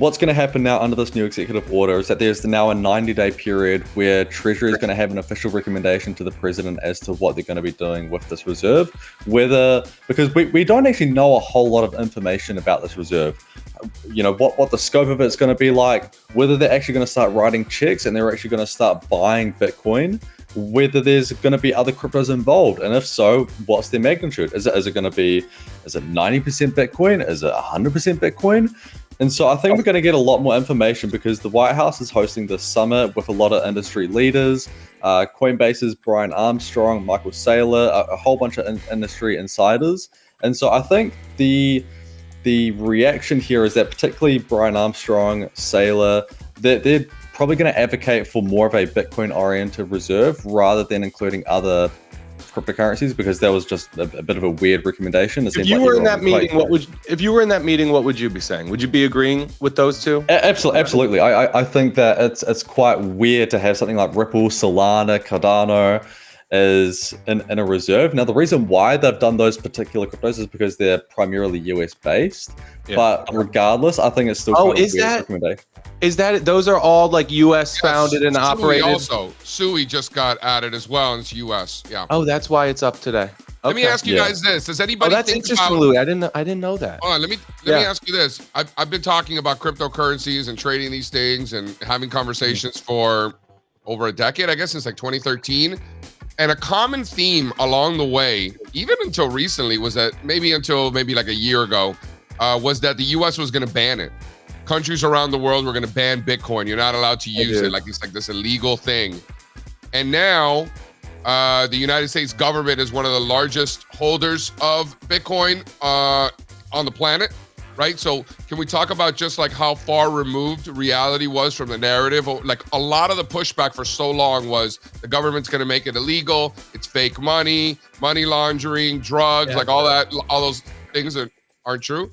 what's going to happen now under this new executive order is that there's now a 90-day period where Treasury is going to have an official recommendation to the president as to what they're going to be doing with this reserve. Because we don't actually know a whole lot of information about this reserve. What the scope of it's going to be like, whether they're actually going to start writing checks and they're actually going to start buying Bitcoin, whether there's going to be other cryptos involved, and if so, what's their magnitude? Is it 90% Bitcoin? Is it 100% Bitcoin? And so I think we're going to get a lot more information because the White House is hosting this summit with a lot of industry leaders, Coinbase's Brian Armstrong, Michael Saylor, a whole bunch of industry insiders. And so I think the reaction here is that particularly Brian Armstrong, Saylor, they're probably going to advocate for more of a Bitcoin-oriented reserve rather than including other cryptocurrencies, because that was just a bit of a weird recommendation. If you were in that meeting, what would you be saying? Would you be agreeing with those two? Absolutely. I think that it's quite weird to have something like Ripple, Solana, Cardano is in a reserve. Now, the reason why they've done those particular cryptos is because they're primarily US based. Yeah. But regardless, I think it's still kind of a weird recommendation. Is that those are all like U.S. founded and operated? Also, SUI just got added as well, and it's U.S. Yeah. Oh, that's why it's up today. Okay. Let me ask you guys this: does anybody? Oh, that's interesting, Louis. I didn't know that. Hold on, let me ask you this. I've been talking about cryptocurrencies and trading these things and having conversations for over a decade, I guess, since like 2013. And a common theme along the way, even until recently, was that maybe like a year ago, was that the U.S. was going to ban it. Countries around the world were going to ban Bitcoin. You're not allowed to use it. Like it's like this illegal thing. And now the United States government is one of the largest holders of Bitcoin on the planet, right? So can we talk about just like how far removed reality was from the narrative? Like a lot of the pushback for so long was the government's going to make it illegal. It's fake money, money laundering, drugs, like all those things that aren't true.